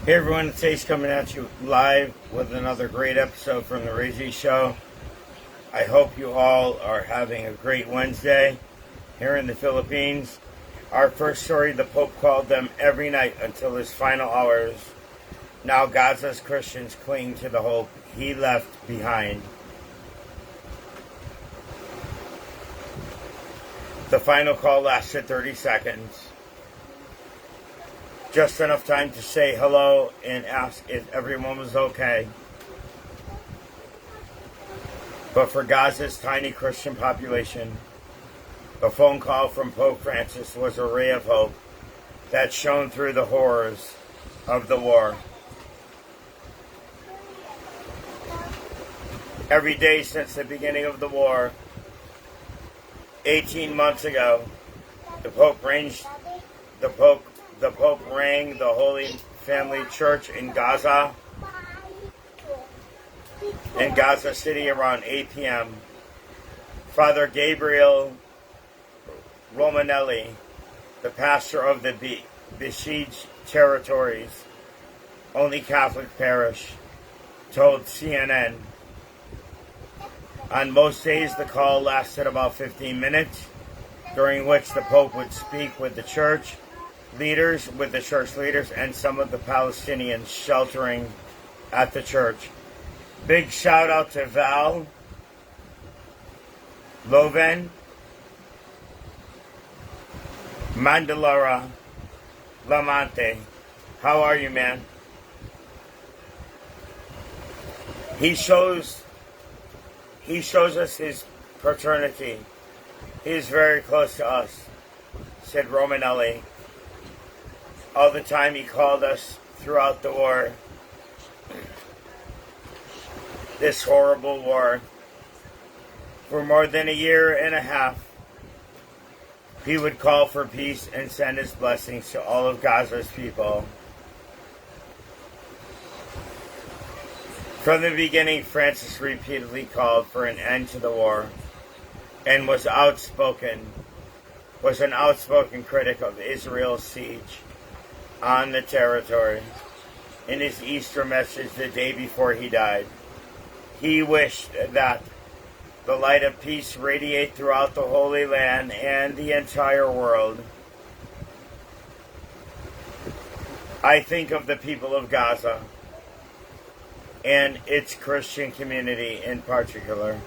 Hey everyone, it's Ace coming at you live with another great episode from the Razy Show. I hope you all are having a great Wednesday here in the Philippines. Our first story, the Pope called them every night until his final hours. Now Gaza's Christians cling to the hope he left behind. The final call lasted 30 seconds. Just enough time to say hello and ask if everyone was okay. But for Gaza's tiny Christian population, a phone call from Pope Francis was a ray of hope that shone through the horrors of the war. Every day since the beginning of the war, 18 months ago, the Pope rang the Holy Family Church in Gaza City around 8 p.m. Father Gabriel Romanelli, the pastor of the besieged territories' only Catholic parish, told CNN. On most days, the call lasted about 15 minutes, during which the Pope would speak with the church leaders, and some of the Palestinians sheltering at the church. Big shout out to Val Loven Mandalara Lamante. How are you, man? He shows us his paternity. He is very close to us, said Romanelli. All the time he called us throughout the war. This horrible war. For more than a year and a half, he would call for peace and send his blessings to all of Gaza's people. From the beginning, Francis repeatedly called for an end to the war and was an outspoken critic of Israel's siege on the territory. In his Easter message the day before he died, he wished that the light of peace radiate throughout the Holy Land and the entire world. I think of the people of Gaza and its Christian community in particular,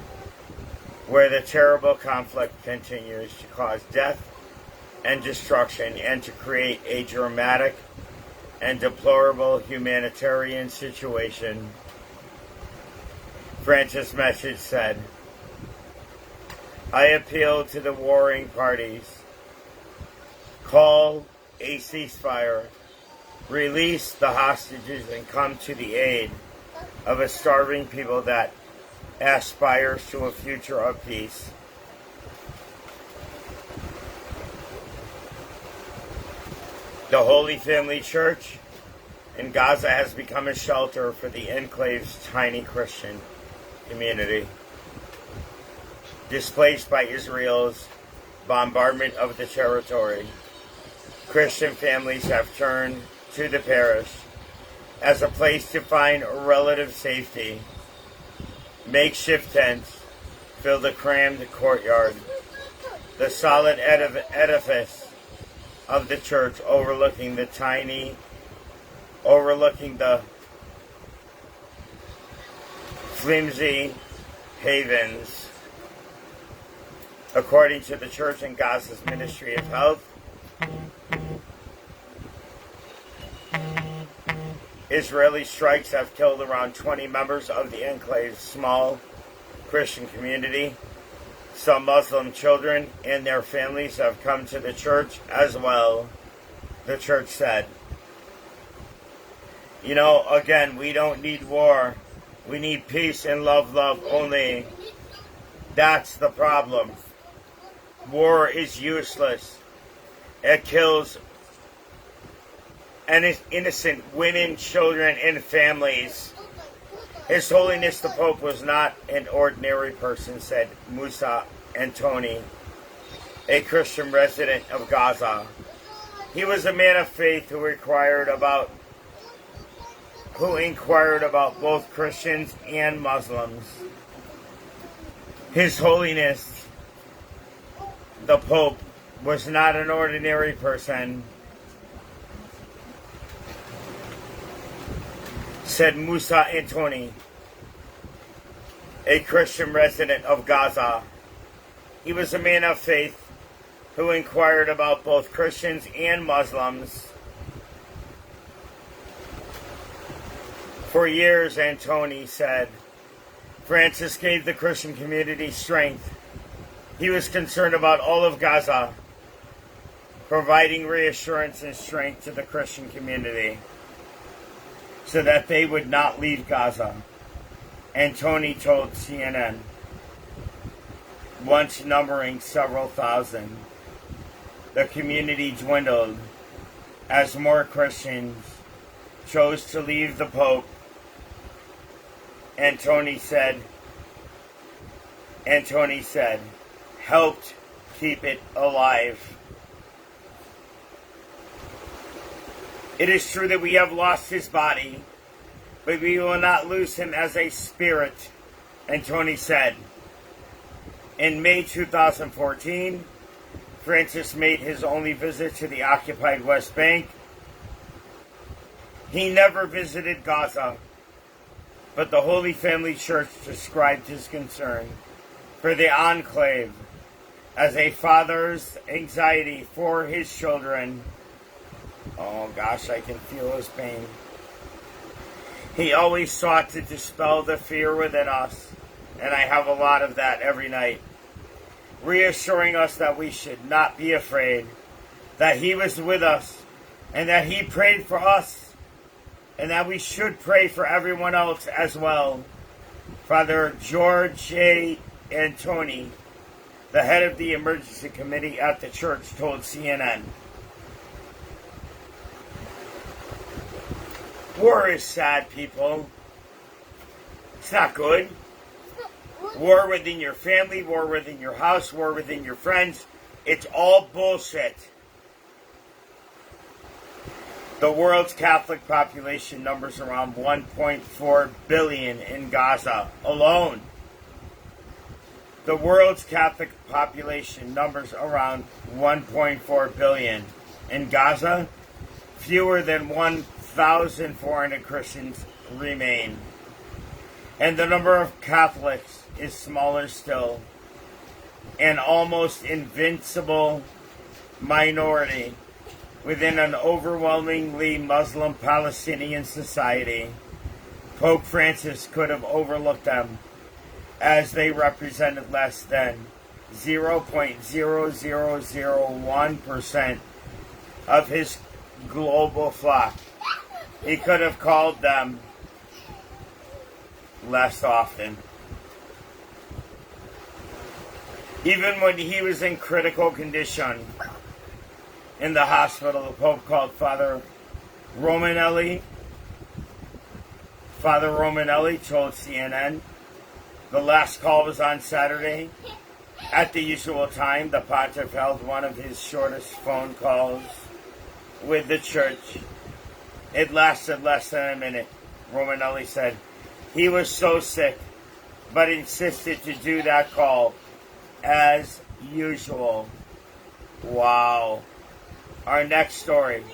where the terrible conflict continues to cause death and destruction and to create a dramatic and deplorable humanitarian situation. Francis' message said, I appeal to the warring parties. Call a ceasefire, release the hostages, and come to the aid of a starving people that aspires to a future of peace. The Holy Family Church in Gaza has become a shelter for the enclave's tiny Christian community. Displaced by Israel's bombardment of the territory, Christian families have turned to the parish as a place to find relative safety. Makeshift tents fill the crammed courtyard. The solid edifice of the church overlooking the flimsy havens. According to the church in Gaza's Ministry of Health, Israeli strikes have killed around 20 members of the enclave's small Christian community. Some Muslim children and their families have come to the church as well, the church said. Again, we don't need war. We need peace and love only. That's the problem. War is useless. It kills innocent women, children, and families. His Holiness the Pope was not an ordinary person, said Musa Antoni, a Christian resident of Gaza. He was a man of faith who who inquired about both Christians and Muslims. His Holiness, the Pope, was not an ordinary person, said Musa Antoni, a Christian resident of Gaza. He was a man of faith who inquired about both Christians and Muslims. For years, Antoni said, Francis gave the Christian community strength. He was concerned about all of Gaza, providing reassurance and strength to the Christian community so that they would not leave Gaza. Antoni told CNN, once numbering several thousand, the community dwindled as more Christians chose to leave the Pope. Antoni said, helped keep it alive. It is true that we have lost his body, but we will not lose him as a spirit, Antoni said. In May 2014, Francis made his only visit to the occupied West Bank. He never visited Gaza, but the Holy Family Church described his concern for the enclave as a father's anxiety for his children. Oh gosh, I can feel his pain. He always sought to dispel the fear within us, and I have a lot of that every night, reassuring us that we should not be afraid, that he was with us, and that he prayed for us, and that we should pray for everyone else as well. Father George A. Antoni, the head of the emergency committee at the church, told CNN, war is sad, people. It's not good. War within your family, war within your house, war within your friends. It's all bullshit. The world's Catholic population numbers around 1.4 billion in Gaza alone. The world's Catholic population numbers around 1.4 billion. In Gaza, fewer than 1,400 Christians remain. And the number of Catholics is smaller still. An almost invincible minority within an overwhelmingly Muslim Palestinian society. Pope Francis could have overlooked them, as they represented less than 0.0001% of his global flock. He could have called them less often. Even when he was in critical condition in the hospital, the Pope called Father Romanelli. Father Romanelli told CNN the last call was on Saturday. At the usual time, the Pontiff held one of his shortest phone calls with the church. It lasted less than a minute, Romanelli said. He was so sick, but insisted to do that call as usual. Wow. Our next story.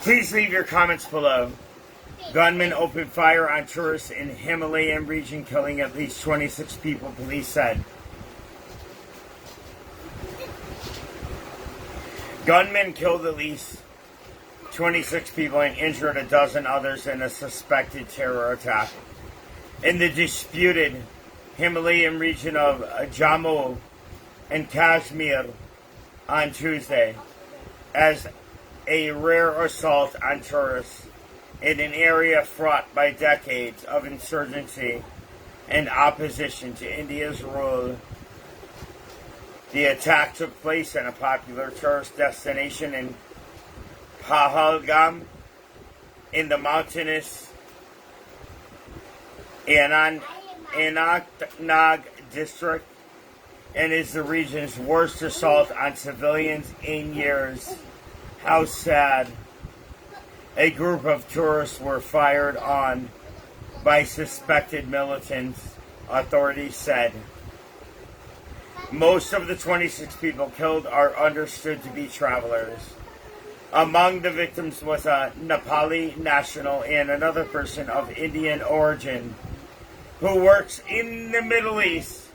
Please leave your comments below. Gunmen opened fire on tourists in Himalayan region, killing at least 26 people, police said. Gunmen killed at least 26 people and injured a dozen others in a suspected terror attack in the disputed Himalayan region of Jammu and Kashmir on Tuesday, as a rare assault on tourists in an area fraught by decades of insurgency and opposition to India's rule. The attack took place in a popular tourist destination in Pahalgam in the mountainous Anantnag district, and is the region's worst assault on civilians in years, How sad. A group of tourists were fired on by suspected militants, authorities said. Most of the 26 people killed are understood to be travelers. Among the victims was a Nepali national and another person of Indian origin who works in the Middle East.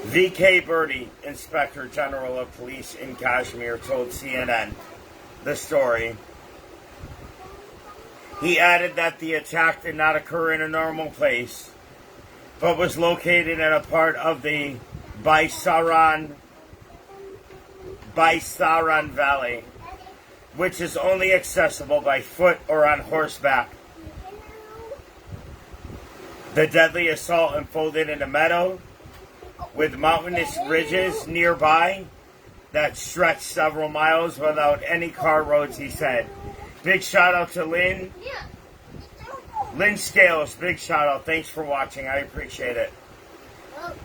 V.K. Birdie, Inspector General of Police in Kashmir, told CNN the story. He added that the attack did not occur in a normal place, but was located in a part of the Baisaran Valley, which is only accessible by foot or on horseback. The deadly assault unfolded in a meadow with mountainous ridges nearby that stretched several miles without any car roads, he said. Big shout out to Lynn. Lynn Scales, big shout out. Thanks for watching. I appreciate it.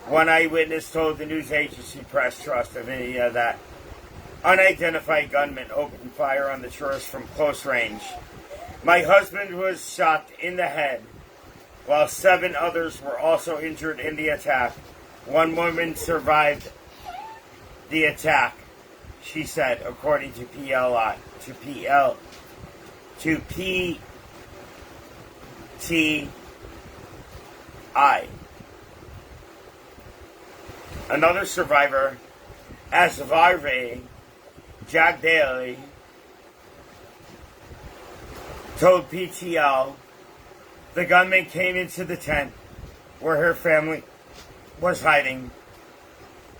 One eyewitness told the news agency Press Trust of India that unidentified gunmen opened fire on the tourists from close range. My husband was shot in the head, while 7 others were also injured in the attack. One woman survived the attack, she said, according to PTI. Another survivor, Asvarve Jagdali, told PTL the gunman came into the tent where her family was hiding.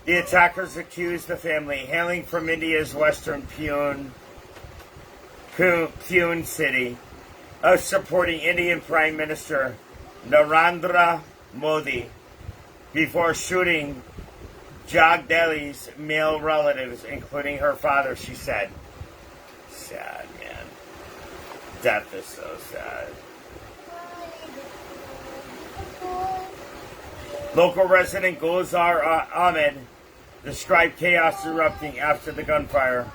The attackers accused the family, hailing from India's western Pune city, of supporting Indian Prime Minister Narendra Modi before shooting Jagdali's male relatives, including her father, she said. Sad, man. Death is so sad. Local resident Gulzar Ahmed described chaos erupting after the gunfire,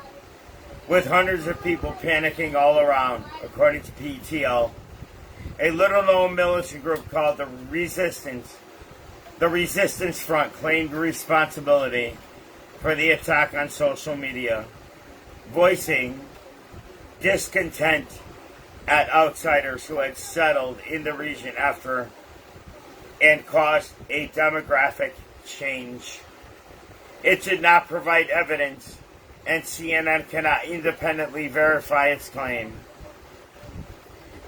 with hundreds of people panicking all around, according to PTL. A little-known militant group called the Resistance Front claimed responsibility for the attack on social media, voicing discontent at outsiders who had settled in the region after and caused a demographic change. It did not provide evidence, and CNN cannot independently verify its claim.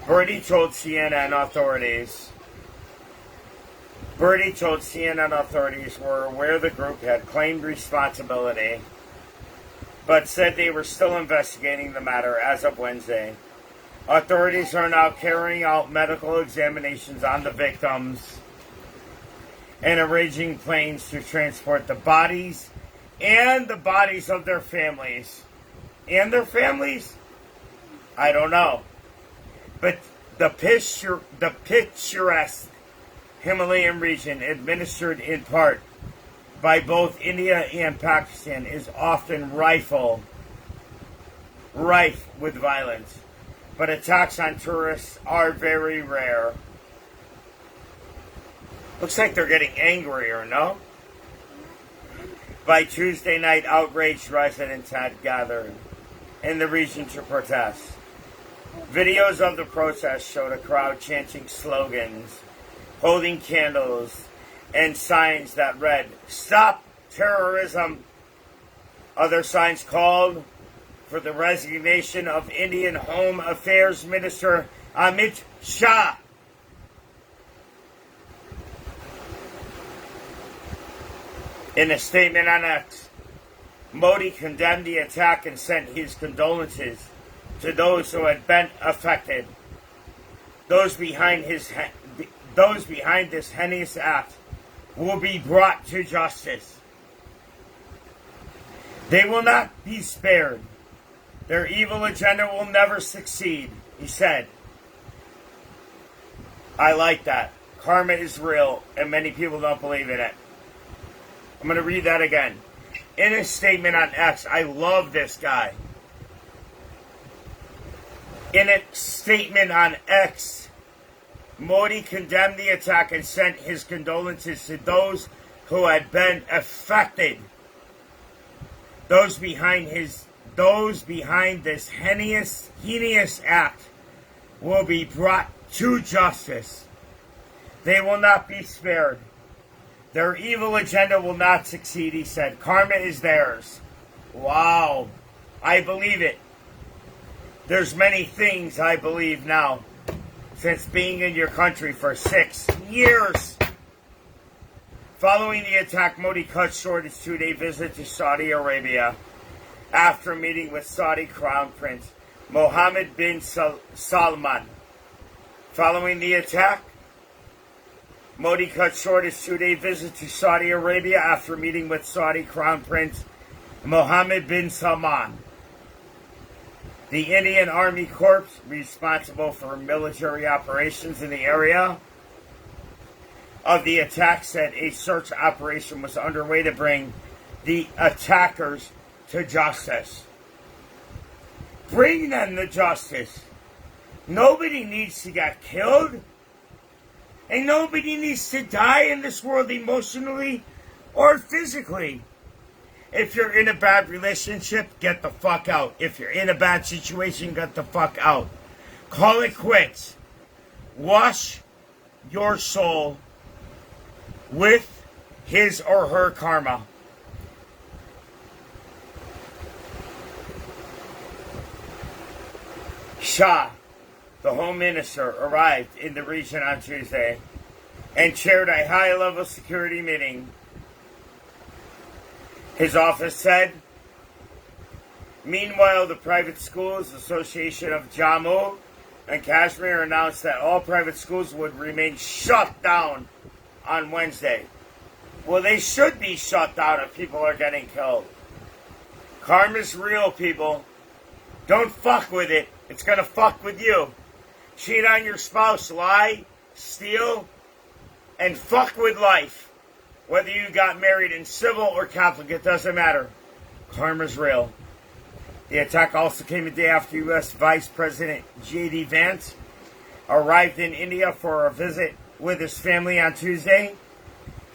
Birdie told CNN authorities were aware the group had claimed responsibility, but said they were still investigating the matter as of Wednesday. Authorities are now carrying out medical examinations on the victims and arranging planes to transport the bodies and the bodies of their families. And their families? I don't know. But the picturesque Himalayan region, administered in part by both India and Pakistan, is often rife with violence. But attacks on tourists are very rare. Looks like they're getting angrier, no? By Tuesday night, outraged residents had gathered in the region to protest. Videos of the protest showed a crowd chanting slogans, holding candles, and signs that read, "Stop terrorism." Other signs called for the resignation of Indian Home Affairs Minister Amit Shah. In a statement on X, Modi condemned the attack and sent his condolences to those who had been affected. Those behind this heinous act will be brought to justice. They will not be spared. Their evil agenda will never succeed, he said. I like that. Karma is real, and many people don't believe in it. I'm going to read that again. In a statement on X, I love this guy. In a statement on X, Modi condemned the attack and sent his condolences to those who had been affected. Those behind this heinous act will be brought to justice. They will not be spared. Their evil agenda will not succeed, he said. Karma is theirs. Wow. I believe it. There's many things I believe now since being in your country for 6 years. Following the attack, Modi cut short his 2-day visit to Saudi Arabia after meeting with Saudi Crown Prince Mohammed bin Salman. Following the attack, Modi cut short his 2-day visit to Saudi Arabia after meeting with Saudi Crown Prince Mohammed bin Salman. The Indian Army Corps, responsible for military operations in the area of the attack, said a search operation was underway to bring the attackers to justice. Bring them to justice. Nobody needs to get killed. And nobody needs to die in this world emotionally or physically. If you're in a bad relationship, get the fuck out. If you're in a bad situation, get the fuck out. Call it quits. Wash your soul with his or her karma. Shah, the Home Minister, arrived in the region on Tuesday and chaired a high-level security meeting. His office said, meanwhile, the Private Schools Association of Jammu and Kashmir announced that all private schools would remain shut down on Wednesday. Well, they should be shut down if people are getting killed. Karma's real, people. Don't fuck with it. It's gonna fuck with you. Cheat on your spouse, lie, steal, and fuck with life. Whether you got married in civil or Catholic, it doesn't matter. Karma's real. The attack also came a day after U.S. Vice President J.D. Vance arrived in India for a visit with his family on Tuesday.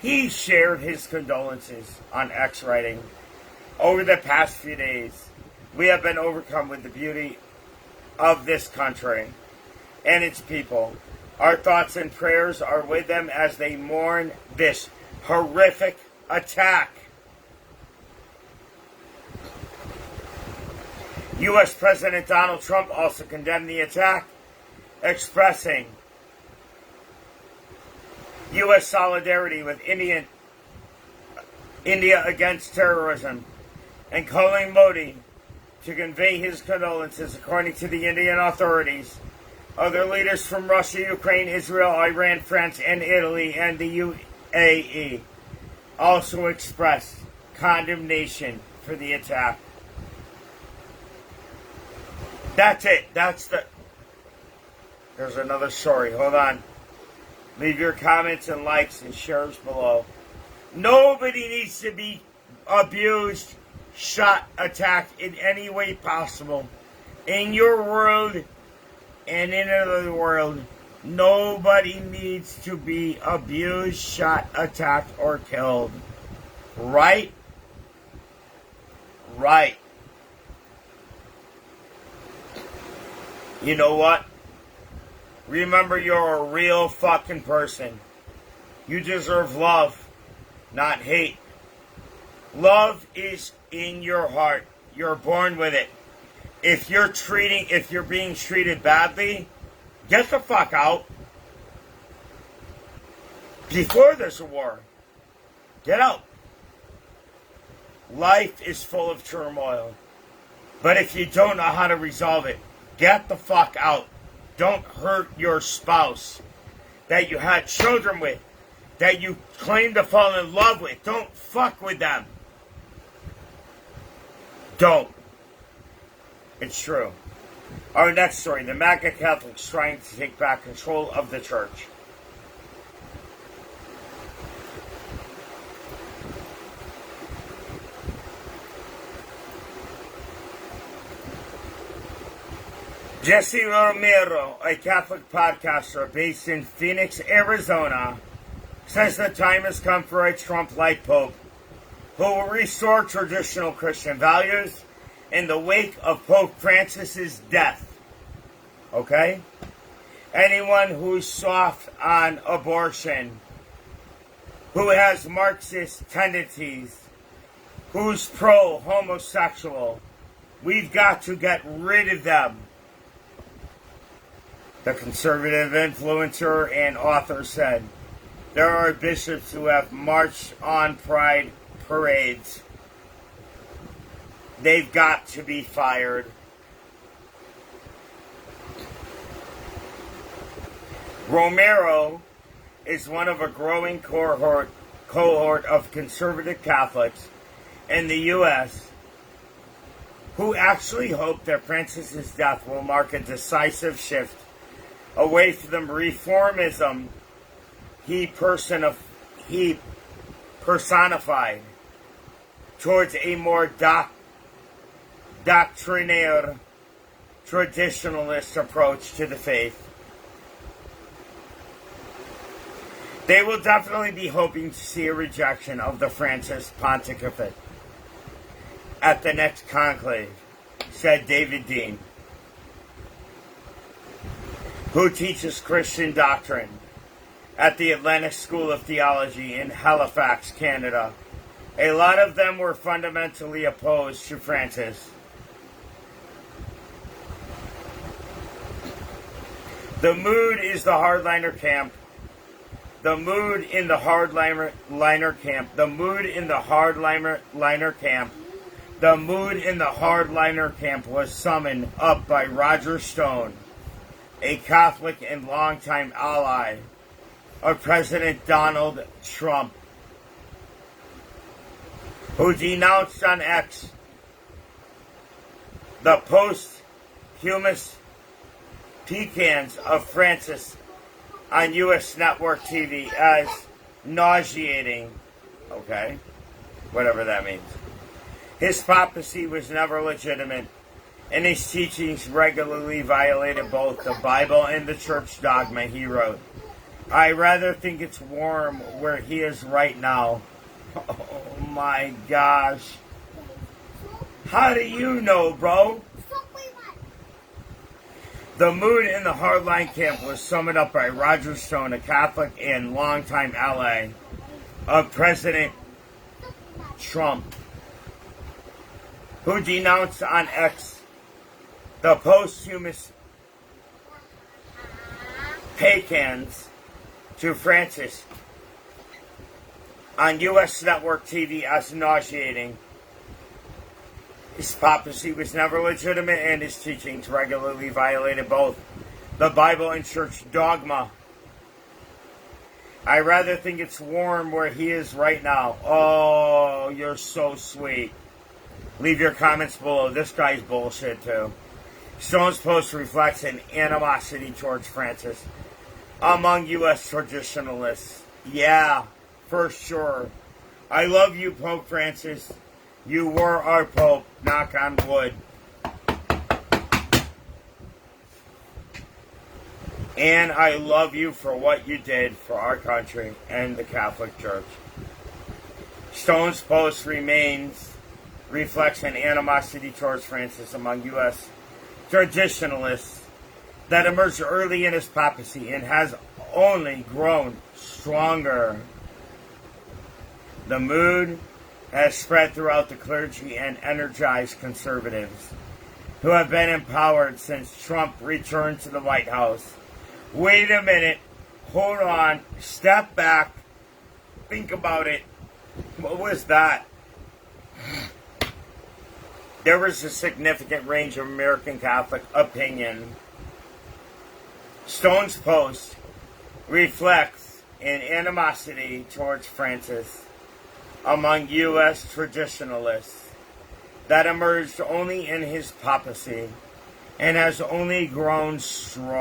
He shared his condolences on X, writing, over the past few days, we have been overcome with the beauty of this country and its people. Our thoughts and prayers are with them as they mourn this horrific attack. U.S. President Donald Trump also condemned the attack, expressing U.S. solidarity with India against terrorism and calling Modi to convey his condolences. According to the Indian authorities, other leaders from Russia, Ukraine, Israel, Iran, France, and Italy, and the UAE also expressed condemnation for the attack. That's it. There's another story. Hold on. Leave your comments and likes and shares below. Nobody needs to be abused, shot, attacked in any way possible. In your world and in another world, nobody needs to be abused, shot, attacked, or killed. Right? Right. You know what? Remember, you're a real fucking person. You deserve love, not hate. Love is in your heart. You're born with it. If you're being treated badly, get the fuck out. Before there's a war, get out. Life is full of turmoil. But if you don't know how to resolve it, get the fuck out. Don't hurt your spouse that you had children with, that you claim to fall in love with. Don't fuck with them. Don't. It's true. Our next story, the MAGA Catholics trying to take back control of the church. Jesse Romero, a Catholic podcaster based in Phoenix, Arizona, says the time has come for a Trump-like Pope who will restore traditional Christian values in the wake of Pope Francis's death. Okay? Anyone who's soft on abortion, who has Marxist tendencies, who's pro-homosexual, we've got to get rid of them. The conservative influencer and author said, there are bishops who have marched on pride parades. They've got to be fired. Romero is one of a growing cohort of conservative Catholics in the U.S. who actually hope that Francis's death will mark a decisive shift away from the reformism he personified towards a more doctrinaire, traditionalist approach to the faith. They will definitely be hoping to see a rejection of the Francis pontificate at the next conclave, said David Dean, who teaches Christian doctrine at the Atlantic School of Theology in Halifax, Canada. A lot of them were fundamentally opposed to Francis. The mood is the hardliner camp. The mood in the hardliner camp. The mood in the hardliner camp. The mood in the hardliner camp was summoned up by Roger Stone, a Catholic and longtime ally of President Donald Trump, who denounced on X the posthumous pecans of Francis on U.S. network TV as nauseating. Okay, whatever that means. His papacy was never legitimate, and his teachings regularly violated both the Bible and the church dogma, he wrote. I rather think it's warm where he is right now. Oh my gosh. How do you know, bro? The mood in the hardline camp was summed up by Roger Stone, a Catholic and longtime ally of President Trump, who denounced on X the posthumous pecans to Francis on U.S. network TV as nauseating. His papacy was never legitimate, and his teachings regularly violated both the Bible and church dogma. I rather think it's warm where he is right now. Oh, you're so sweet. Leave your comments below. This guy's bullshit, too. Stone's post reflects an animosity towards Francis among U.S. traditionalists. Yeah, for sure. I love you, Pope Francis. You were our Pope. Knock on wood. And I love you for what you did for our country and the Catholic Church. Stone's post reflects an animosity towards Francis among U.S. traditionalists that emerged early in his papacy and has only grown stronger. The mood has spread throughout the clergy and energized conservatives who have been empowered since Trump returned to the White House. Wait a minute. Hold on. Step back. Think about it. What was that? There was a significant range of American Catholic opinion. Stone's post reflects an animosity towards Francis among U.S. traditionalists that emerged only in his papacy and has only grown stronger.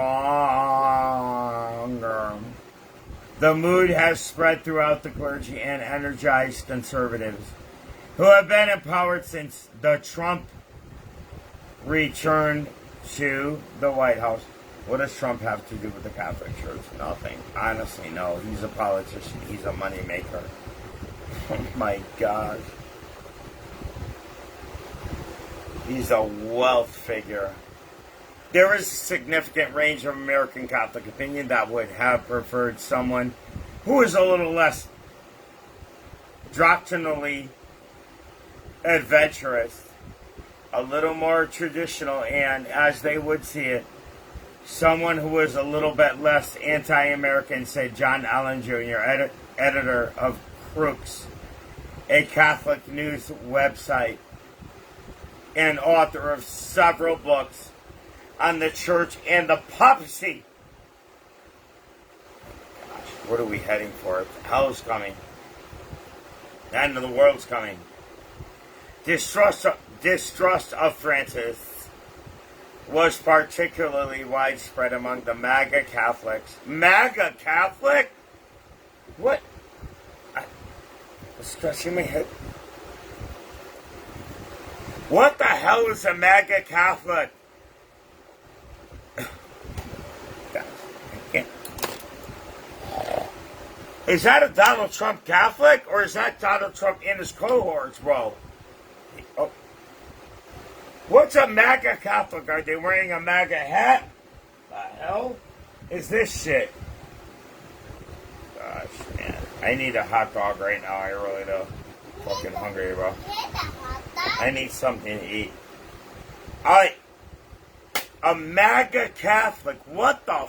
The mood has spread throughout the clergy and energized conservatives who have been empowered since the Trump returned to the White House. What does Trump have to do with the Catholic Church? Nothing. Honestly, no. He's a politician. He's a moneymaker. Oh my God. He's a wealth figure. There is a significant range of American Catholic opinion that would have preferred someone who is a little less doctrinally adventurous, a little more traditional, and, as they would see it, someone who was a little bit less anti-American, said John Allen Jr., editor of Crooks, a Catholic news website, and author of several books on the church and the papacy. Gosh, what are we heading for? Hell's coming. The end of the world's coming. Distrust of Francis was particularly widespread among the MAGA Catholics. MAGA Catholic? What? I'm scratching my head. What the hell is a MAGA Catholic? Is that a Donald Trump Catholic, or is that Donald Trump and his cohorts, bro? Oh. What's a MAGA Catholic? Are they wearing a MAGA hat? The hell is this shit? Gosh, man. I need a hot dog right now. I really do. Fucking hungry, bro. I need something to eat. Alright. A MAGA Catholic. What the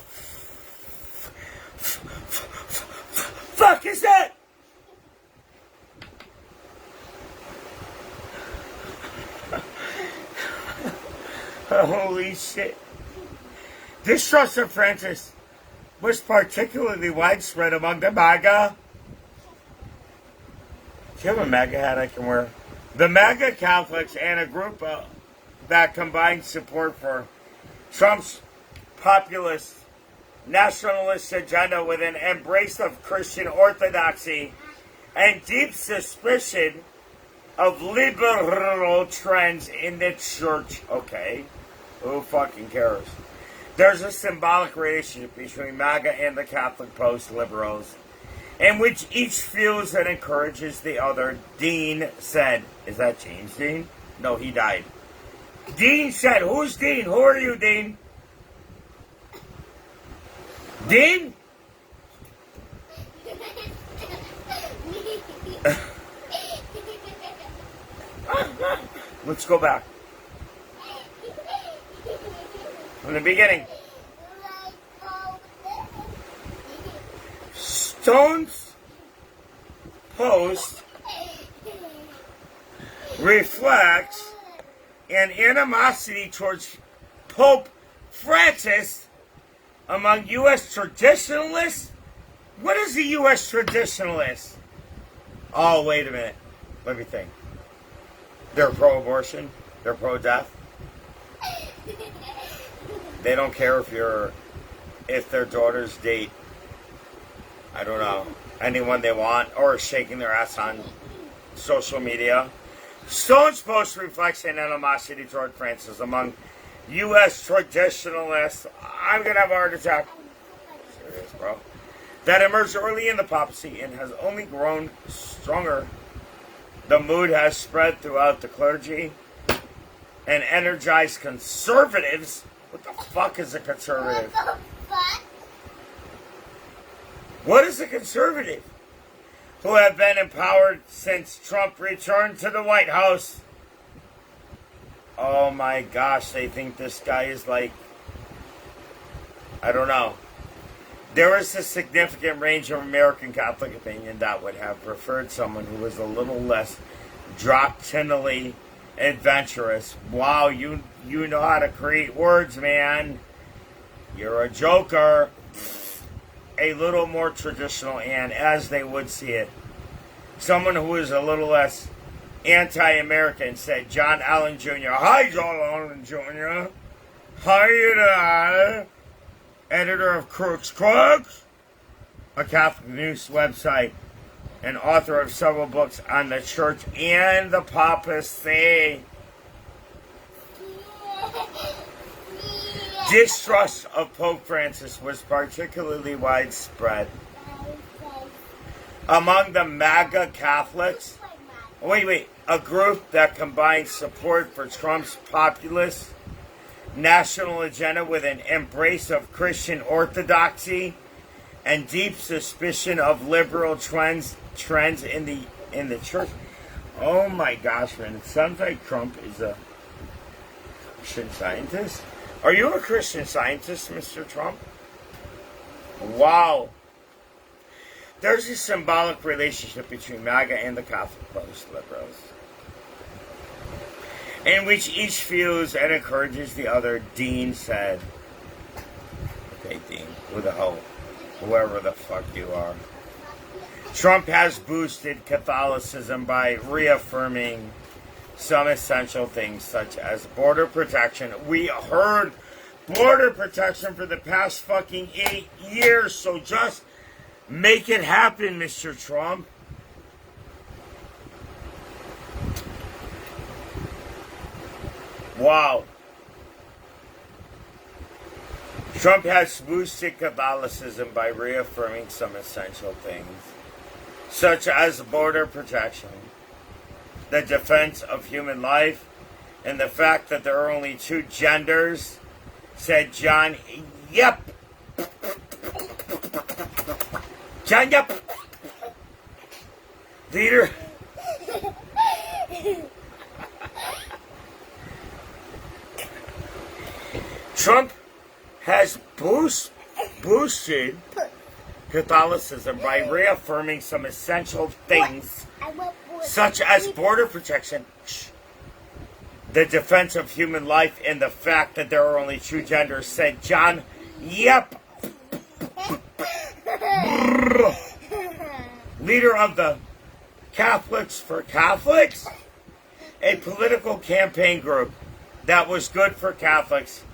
fuck is that? Holy shit. Distrust of Francis was particularly widespread among the MAGA. Do you have a MAGA hat I can wear? The MAGA Catholics and a group that combined support for Trump's populist nationalist agenda with an embrace of Christian orthodoxy and deep suspicion of liberal trends in the church. Okay, who fucking cares? There's a symbolic relationship between MAGA and the Catholic post-liberals, in which each feels and encourages the other. Dean said. Is that James Dean? No, he died. Dean said. Who's Dean? Who are you, Dean? Dean? Let's go back. From the beginning. Stone's post reflects an animosity towards Pope Francis among U.S. traditionalists. What is a U.S. traditionalist? Oh, wait a minute. Let me think. They're pro-abortion. They're pro-death. They don't care if their daughters date, I don't know, anyone they want, or shaking their ass on social media. Stone's post reflects an animosity toward Francis among U.S. traditionalists. I'm going to have a heart attack. Serious, bro. That emerged early in the papacy and has only grown stronger. The mood has spread throughout the clergy and energized conservatives. What the fuck is a conservative? What is a conservative? Who have been empowered since Trump returned to the White House. Oh my gosh, they think this guy is like, I don't know. There is a significant range of American Catholic opinion that would have preferred someone who was a little less doctrinally adventurous. Wow, you know how to create words, man. You're a joker. A little more traditional, and as they would see it, someone who is a little less anti-American, said John Allen Jr. Hi, John Allen Jr. How are you today? Editor of Crooks, a Catholic news website, and author of several books on the church and the papacy. Distrust of Pope Francis was particularly widespread among the MAGA Catholics. A group that combines support for Trump's populist national agenda with an embrace of Christian orthodoxy and deep suspicion of liberal trends in the church. Oh my gosh, man! It sounds like Trump is a Christian scientist. Are you a Christian scientist, Mr. Trump? Wow. There's a symbolic relationship between MAGA and the Catholic post-liberals, in which each fuels and encourages the other, Dean said. Okay, Dean, who the hell, whoever the fuck you are. Trump has boosted Catholicism by reaffirming some essential things, such as border protection. We heard border protection for the past fucking 8 years, so just make it happen, Mr. Trump. Wow. Trump has boosted Catholicism by reaffirming some essential things, such as border protection, the defense of human life, and the fact that there are only 2 genders, said John Yep. John Yep. Leader. Trump has boosted Catholicism by reaffirming some essential things, such as border protection, the defense of human life, and the fact that there are only 2 genders, said John Yep. Leader of the Catholics for Catholics, a political campaign group that was good for Catholics,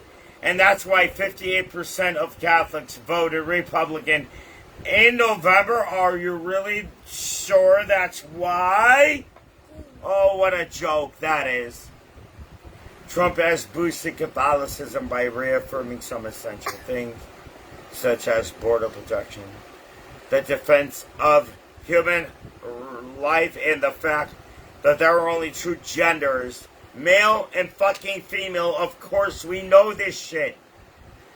and that's why 58% of Catholics voted Republican in November. Are you really sure that's why? Oh, what a joke that is. Trump has boosted Catholicism by reaffirming some essential things, such as border protection, the defense of human life, and the fact that there are only 2 genders, male and fucking female. Of course, we know this shit.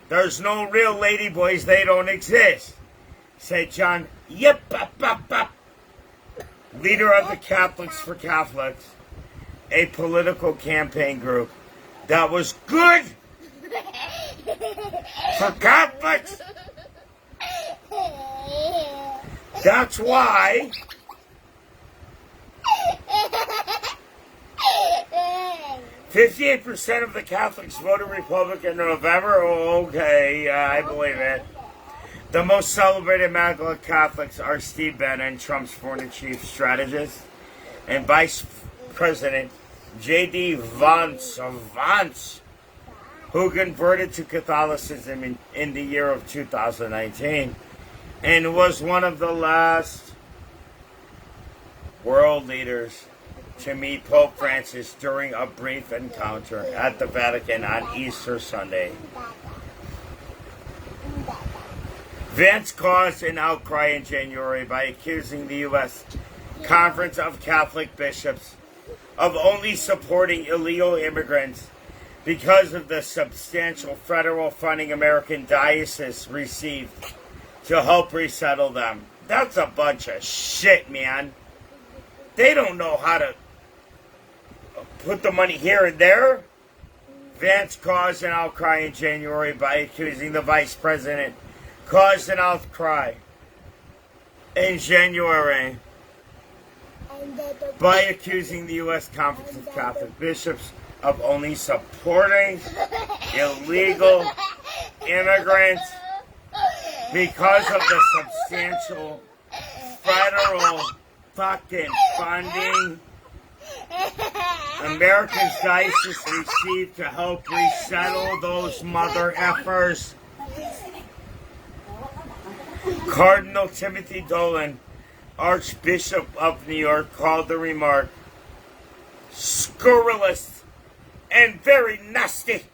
There's no real ladyboys, they don't exist, said John Yep. Leader of the Catholics for Catholics, a political campaign group that was good for Catholics. That's why 58% of the Catholics voted Republican in November. Oh, okay, I believe it. The most celebrated MAGA Catholics are Steve Bannon, Trump's foreign chief strategist, and Vice President J.D. Vance, who converted to Catholicism in the year of 2019 and was one of the last world leaders to meet Pope Francis during a brief encounter at the Vatican on Easter Sunday. Vance caused an outcry in January by accusing the U.S. Conference of Catholic Bishops of only supporting illegal immigrants because of the substantial federal funding American dioceses received to help resettle them. That's a bunch of shit, man. They don't know how to put the money here and there. Vance caused an outcry in January by accusing the vice president. Caused an outcry in January by accusing the U.S. Conference of Catholic Bishops of only supporting illegal immigrants because of the substantial federal fucking funding American dioceses received to help resettle those mother effers. Cardinal Timothy Dolan, Archbishop of New York, called the remark scurrilous and very nasty.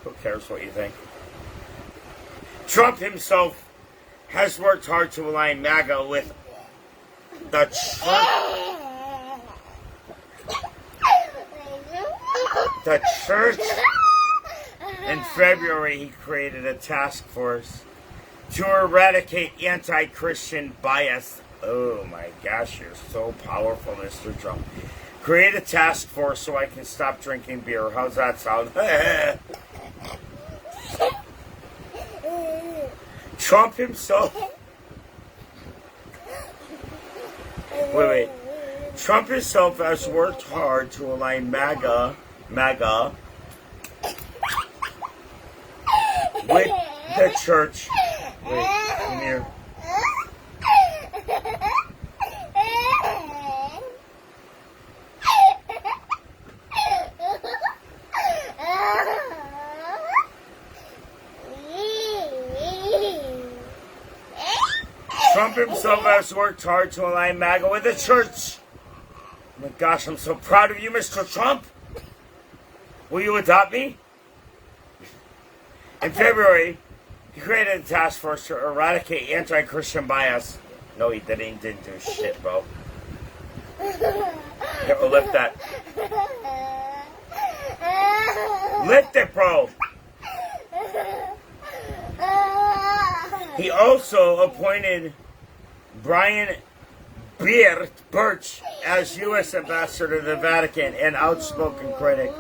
Who cares what you think? Trump himself has worked hard to align MAGA with the church. The church. In February, he created a task force to eradicate anti-Christian bias. Oh my gosh, you're so powerful, Mr. Trump. Create a task force so I can stop drinking beer. How's that sound? Trump himself. Wait. Trump himself has worked hard to align MAGA with the church. Wait, come here. Trump himself has worked hard to align MAGA with the church. Oh my gosh, I'm so proud of you, Mr. Trump. Will you adopt me? In February, he created a task force to eradicate anti-Christian bias. No, he didn't. He didn't do shit, bro. Here, lift that. Lift it, bro. He also appointed Brian Birch as U.S. ambassador to the Vatican, an outspoken critic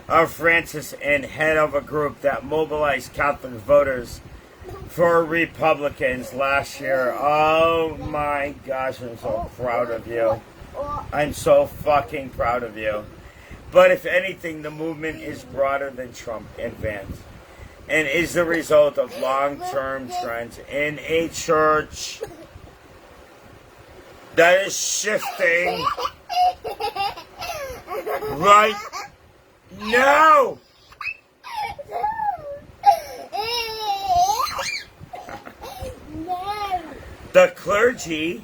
of Francis and head of a group that mobilized Catholic voters for Republicans last year. Oh my gosh, I'm so proud of you. I'm so fucking proud of you. But if anything, the movement is broader than Trump and Vance, and is the result of long-term trends in a church that is shifting right now. The clergy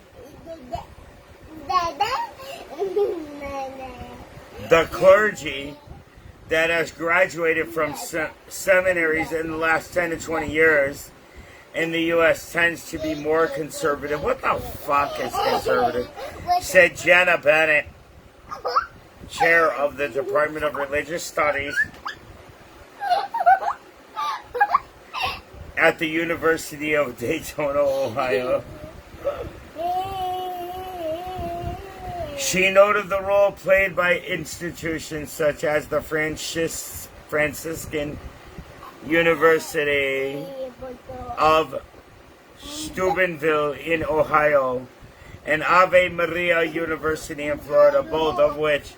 that has graduated from seminaries in the last 10 to 20 years in the U.S. tends to be more conservative. What the fuck is conservative? Said Jenna Bennett, chair of the Department of Religious Studies at the University of Daytona, Ohio. She noted the role played by institutions such as the Franciscan University of Steubenville in Ohio and Ave Maria University in Florida, both of which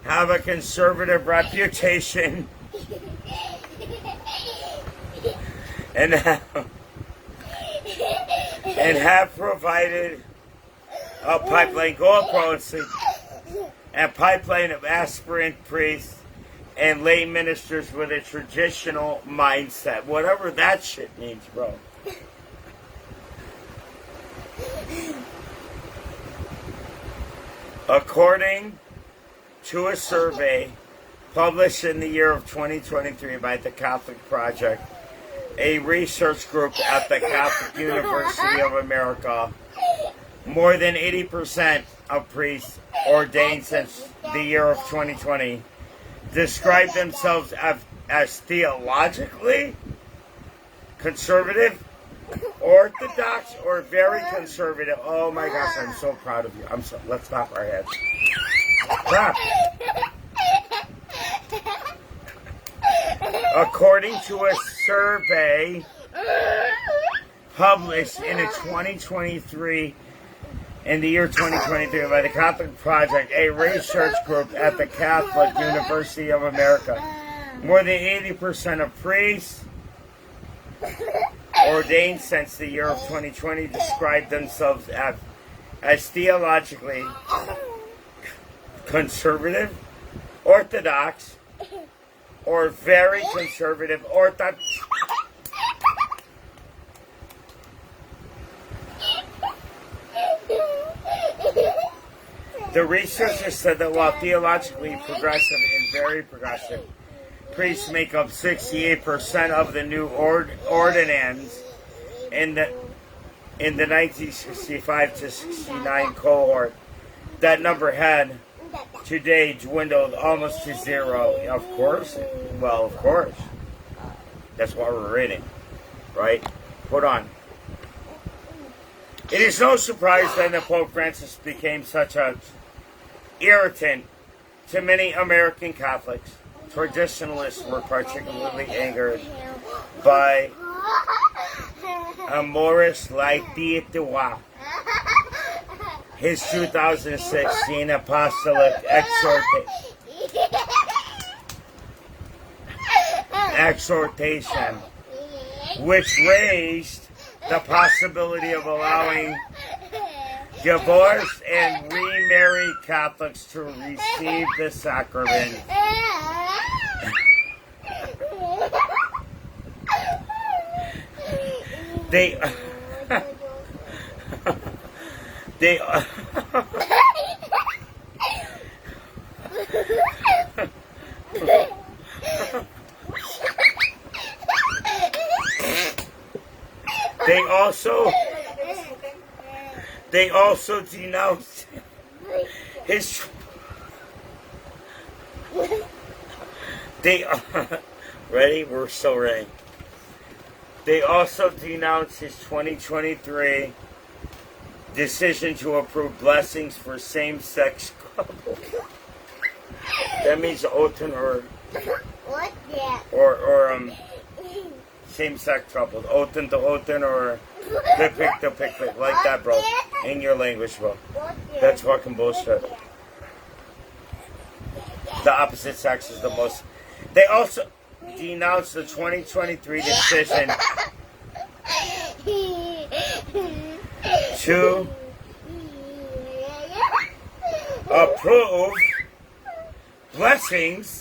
have a conservative reputation and have provided a pipeline of aspirant priests and lay ministers with a traditional mindset. Whatever that shit means, bro. According to a survey published in the year of 2023 by the Catholic Project, a research group at the Catholic University of America, more than 80% of priests ordained since the year of 2020 describe themselves as theologically conservative, orthodox, or very conservative. Oh my gosh, I'm so proud of you. Let's clap our heads. Clap. According to a survey published in the year 2023 by the Catholic Project, a research group at the Catholic University of America, more than 80% of priests ordained since the year of 2020 describe themselves as theologically conservative, orthodox, or very conservative, orthodox. The researchers said that while theologically progressive and very progressive, priests make up 68% of the new ordinands in the 1965 to 69 cohort. That number had today dwindled almost to zero. Of course. Well, of course. That's what we're reading, right? Hold on. It is no surprise then that Pope Francis became such an irritant to many American Catholics. Traditionalists were particularly angered by Amoris Laetitia, his 2016 apostolic exhortation, which raised the possibility of allowing divorced and remarried Catholics to receive the sacrament. They also denounced his ready? We're so ready. They also denounced his 2023 decision to approve blessings for same-sex couples. That means Oten or same-sex couples. Oten to Oten or Pipik to Pipik. Like that, bro. In your language, bro. That's fucking bullshit. The opposite sex is the most. They also denounced the 2023 decision to approve blessings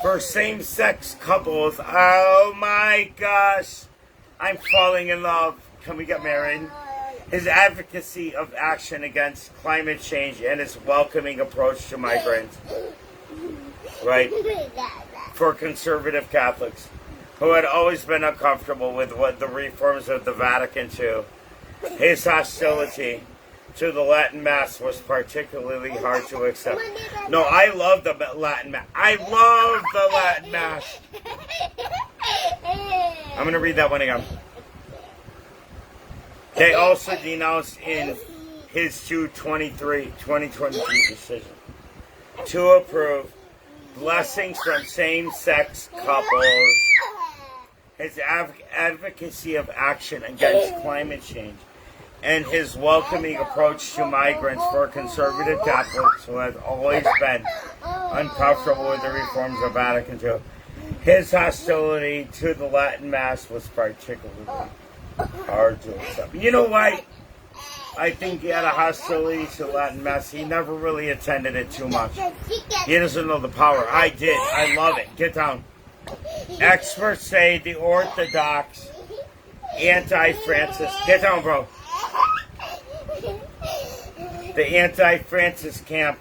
for same-sex couples. Oh my gosh. I'm falling in love. Can we get married? His advocacy of action against climate change and his welcoming approach to migrants. Right? For conservative Catholics who had always been uncomfortable with what the reforms of the Vatican II. His hostility to the Latin Mass was particularly hard to accept. No, I love the Latin Mass. I love the Latin Mass. I'm going to read that one again. They also denounced in his 2023 decision to approve blessings from same-sex couples, his advocacy of action against climate change, and his welcoming approach to migrants for conservative Catholics who have always been uncomfortable with the reforms of Vatican II. His hostility to the Latin Mass was particularly hard to accept. You know why? I think he had a hostility to Latin Mass. He never really attended it too much. He doesn't know the power. I did. I love it. Get down. Experts say the Orthodox anti-Francis... Get down, bro. The anti-Francis camp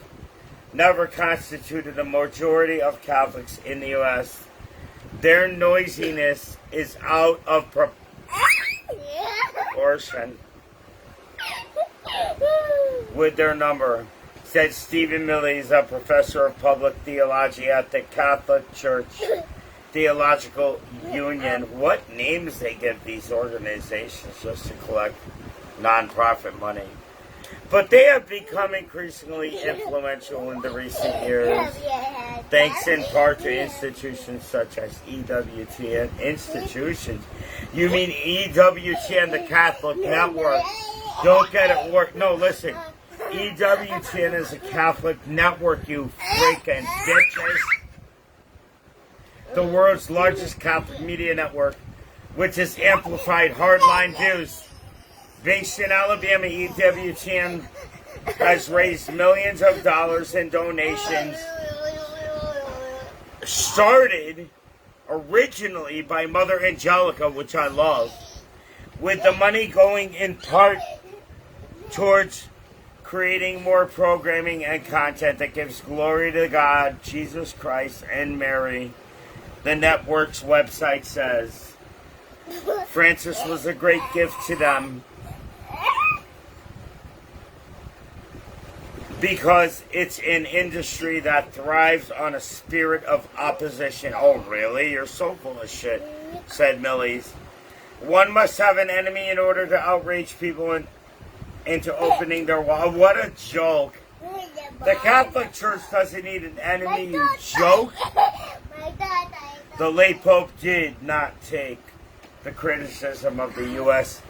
never constituted a majority of Catholics in the U.S. Their noisiness is out of proportion with their number, said Stephen Mills, a professor of public theology at the Catholic Church Theological Union. What names they give these organizations just to collect non-profit money. But they have become increasingly influential in the recent years, thanks in part to institutions such as EWTN. Institutions? You mean EWTN, the Catholic Network? Don't get it worked. No, listen. EWTN is a Catholic network, you freaking bitches. The world's largest Catholic media network, which has amplified hardline views. Based in Alabama, EWTN has raised millions of dollars in donations, started originally by Mother Angelica, which I love, with the money going in part towards creating more programming and content that gives glory to God, Jesus Christ, and Mary, The network's website says Francis was a great gift to them because it's an industry that thrives on a spirit of opposition. Oh, really? You're so full of shit, said Millies. One must have an enemy in order to outrage people into opening their wall. What a joke. The Catholic Church doesn't need an enemy, you joke. The late Pope did not take the criticism of the U.S.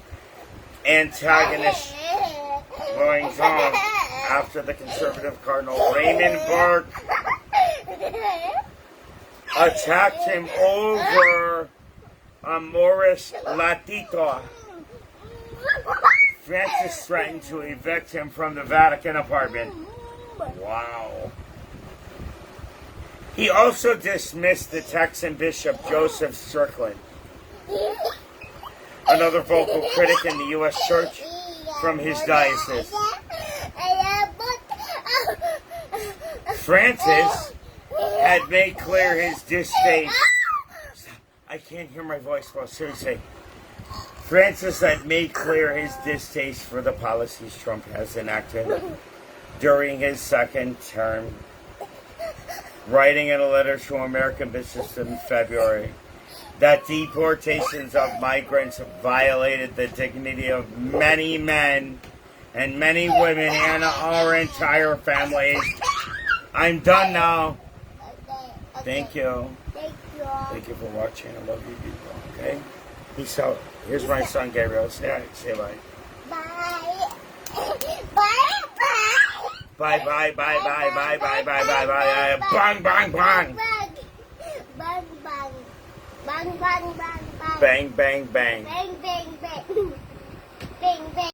antagonist goings on after the conservative Cardinal Raymond Burke attacked him over Amoris Laetitia. Francis threatened to evict him from the Vatican apartment. Wow. He also dismissed the Texan Bishop Joseph Strickland, another vocal critic in the U.S. Church, from his diocese. Francis had made clear his distaste. I can't hear my voice well, seriously. Francis had made clear his distaste for the policies Trump has enacted during his second term, writing in a letter to American bishops in February that deportations of migrants violated the dignity of many men and many women and our entire families. I'm done now. Thank you. Thank you for watching. I love you people, okay? Peace out. Here's my son Gabriel. Say bye. Bye. Bye. Bye, bye, bye, bye, bye, bye, bye, bye, bye. Bang, bang, bang. Bang, bang. Bang, bang, bang, bang. Bang, bang, bang. Bang, bang, bang. Bang, bang.